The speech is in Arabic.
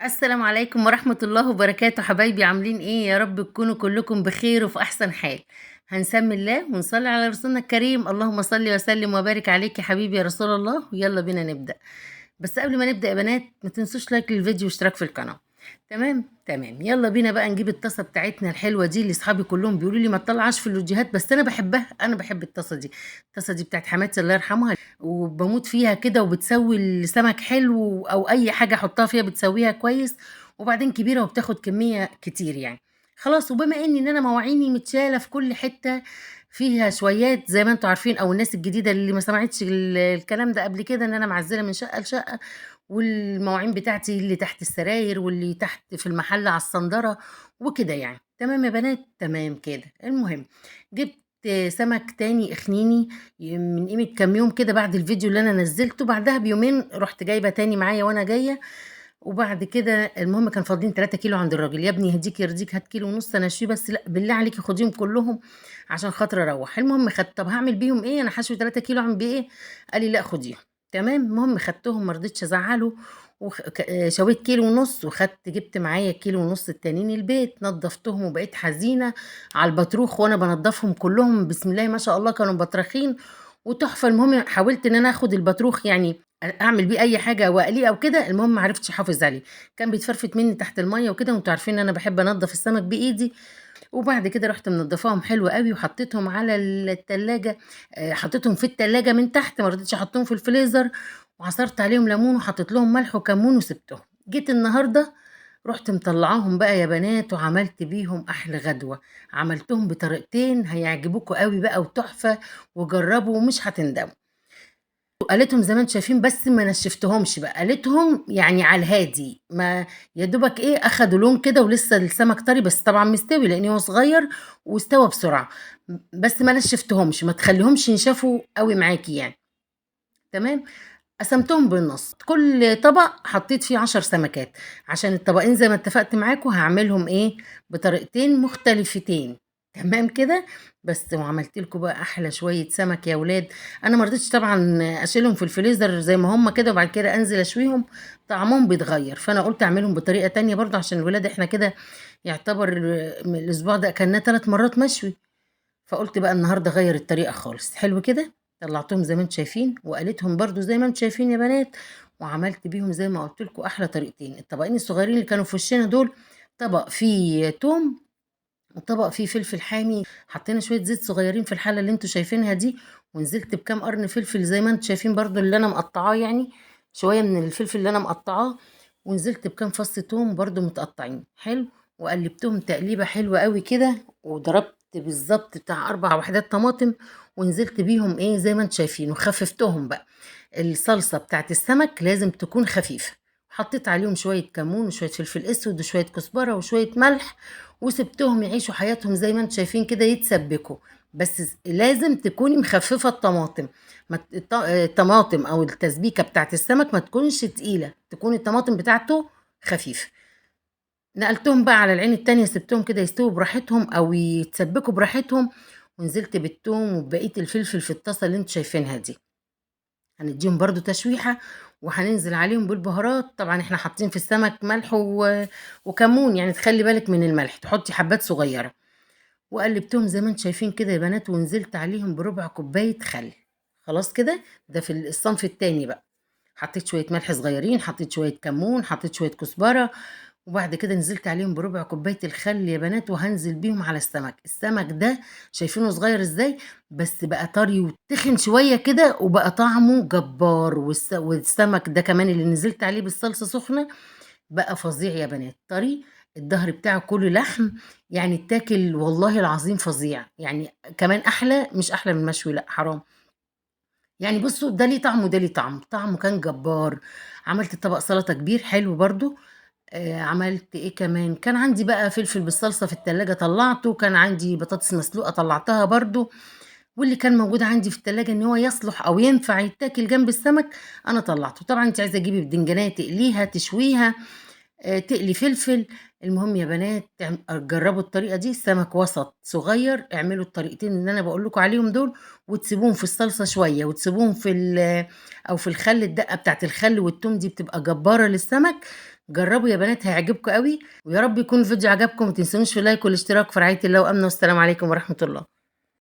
السلام عليكم ورحمة الله وبركاته. حبايبي عاملين ايه؟ يا رب تكونوا كلكم بخير وفي احسن حال. هنسمي الله ونصلي على رسولنا الكريم. اللهم صل وسلم وبارك عليك يا حبيبي يا رسول الله، ويلا بينا نبدأ. بس قبل ما نبدأ يا بنات ما تنسوش لايك للفيديو واشتراك في القناة. تمام تمام، يلا بينا بقى نجيب الطاسة بتاعتنا الحلوة دي اللي اصحابي كلهم بيقولوا لي ما تطلعش في الفيديوهات، بس انا بحبها، انا بحب الطاسة دي. الطاسة دي بتاعت حماتي الله يرحمها، وبموت فيها كده، وبتسوي السمك حلو او اي حاجة احطها فيها بتسويها كويس. وبعدين كبيرة وبتاخد كمية كتير يعني. خلاص، وبما ان انا مواعيني متشالة في كل حتة فيها شويات زي ما انتوا عارفين، او الناس الجديدة اللي ما سمعتش الكلام ده قبل كده، ان انا معزلة من شقة لشقة. والمواعين بتاعتي اللي تحت السراير واللي تحت في المحل على الصندرة وكده يعني. تمام يا بنات، تمام كده. المهم، جبت سمك تاني اخنيني من قيمة كام يوم كده بعد الفيديو اللي انا نزلته، بعدها بيومين رحت جايبة تاني معايا وانا جاية. وبعد كده المهم كان فاضلين 3 كيلو عند الراجل. يا ابني يهديك يرضيك هات كيلو ونص انا اشويه، بس لا بالله عليكي خديهم كلهم عشان خاطر اروح. المهم خدت، طب هعمل بيهم ايه؟ انا حشوي 3 كيلو اعمل بيه ايه؟ قال لي لا خديهم. تمام، المهم خدتهم، ما رضيتش ازعله. وشويت كيلو ونص، وخدت جبت معايا كيلو ونص التانيين البيت، نضفتهم وبقيت حزينه على البطروخ وانا بنضفهم كلهم. بسم الله ما شاء الله كانوا بطرخين وتحفه. المهم حاولت ان انا اخد البطروخ يعني اعمل بيه اي حاجه واقليه او كده، المهم ما عرفتش احافظ عليه. كان بيتفرفت مني تحت الميه وكده، وانتوا عارفين ان انا بحب انضف السمك بايدي. وبعد كده رحت منضفاهم حلو قوي وحطيتهم على التلاجة. حطيتهم في التلاجة من تحت، ما رضيتش احطهم في الفريزر. وعصرت عليهم ليمون وحطيت لهم ملح وكمون وسبتهم. جيت النهارده رحت مطلعاهم بقى يا بنات، وعملت بيهم احلى غدوة. عملتهم بطريقتين هيعجبوكوا قوي بقى وتحفة، وجربوا ومش هتندموا. قالتهم زي ما انتم شايفين، بس ما نشفتهمش بقى، قالتهم يعني على الهادي، ما يا دوبك ايه اخدوا لون كده، ولسه السمك طري بس طبعا مستوي لان هو صغير واستوى بسرعه. بس ما نشفتهمش، ما تخليهمش ينشفوا قوي معاكي يعني. تمام. قسمتهم بالنص، كل طبق حطيت فيه 10 سمكات، عشان الطبقين زي ما اتفقت معاكم هعملهم ايه بطريقتين مختلفتين. تمام كده. بس وعملت لكم بقى احلى شويه سمك يا ولاد. انا ما رضيتش طبعا اشيلهم في الفريزر زي ما هم كده وبعد كده انزل اشويهم، طعمهم بيتغير، فانا قلت اعملهم بطريقه تانية برضه عشان الولاد احنا كده يعتبر من الاسبوع ده اكلناه 3 مرات مشوي. فقلت بقى النهارده غير الطريقه خالص. حلو كده. طلعتهم زي ما انتم شايفين، وقالتهم برضو زي ما انتم شايفين يا بنات. وعملت بيهم زي ما قلت لكم احلى طريقتين. الطبقين الصغيرين اللي كانوا في وشنا دول، طبق فيه توم وطبق فيه فلفل حامي. حطينا شويه زيت صغيرين في الحله اللي انتم شايفينها دي، ونزلت بكام قرن فلفل زي ما انتم شايفين برضو اللي انا مقطعاه يعني، شويه من الفلفل اللي انا مقطعاه. ونزلت بكام فص توم برضو متقطعين حلو. وقلبتهم تقليبه حلوه قوي كده، وضربت بالظبط بتاع 4 وحدات طماطم، ونزلت بيهم ايه زي ما انتم شايفين، وخففتهم بقى. الصلصه بتاعت السمك لازم تكون خفيفه. حطيت عليهم شويه كمون وشويه فلفل اسود وشويه كزبره وشويه ملح، وسبتهم يعيشوا حياتهم زي ما انتم شايفين كده يتسبكوا. بس لازم تكوني مخففه الطماطم. الطماطم او التسبيكه بتاعت السمك ما تكونش تقيله، تكون الطماطم بتاعته خفيفه. نقلتهم بقى على العين التانية، سبتهم كده يستووا براحتهم او يتسبكوا براحتهم. ونزلت بالثوم وبقيه الفلفل في الطاسه اللي انتم شايفينها دي. هنديهم برضو تشويحة، وهننزل عليهم بالبهارات. طبعا احنا حاطين في السمك ملح وكمون، يعني تخلي بالك من الملح، تحطي حبات صغيرة. وقلبتهم زي ما انتم شايفين كده يا بنات، ونزلت عليهم بربع كوباية خل. خلاص كده، ده في الصنف التاني بقى. حطيت شوية ملح صغيرين، حطيت شوية كمون، حطيت شوية كزبرة. وبعد كده نزلت عليهم بربع كوباية الخل يا بنات، وهنزل بيهم على السمك. السمك ده شايفينه صغير ازاي، بس بقى طري وتخن شوية كده، وبقى طعمه جبار. والسمك ده كمان اللي نزلت عليه بالصلصة سخنة بقى فظيع يا بنات، طري. الظهر بتاعه كله لحم، يعني التاكل والله العظيم فظيع يعني. كمان احلى، مش احلى من المشوي لا حرام. يعني بصوا، ده ليه طعم وده ليه طعم، طعمه كان جبار. عملت طبق سلطة كبير حلو برضو. عملت ايه كمان، كان عندي بقى فلفل بالصلصة في التلاجة طلعته، كان عندي بطاطس مسلوقة طلعتها برضو. واللي كان موجود عندي في التلاجة ان هو يصلح او ينفع يتاكل جنب السمك انا طلعته. طبعا انت عايزة تجيبي بدنجانية تقليها تشويها، تقلي فلفل. المهم يا بنات جربوا الطريقة دي. السمك وسط صغير، اعملوا الطريقتين اللي انا بقول لكم عليهم دول، وتسيبوهم في الصلصة شوية، وتسيبوهم او في الخل. الدقة بتاعت الخل والثوم دي بتبقى جبارة للسمك. جربوا يا بنات هيعجبكم قوي، ويا رب يكون الفيديو عجبكم، ما تنسونيش في اللايك والاشتراك في رعاية الله وامنه، والسلام عليكم ورحمة الله.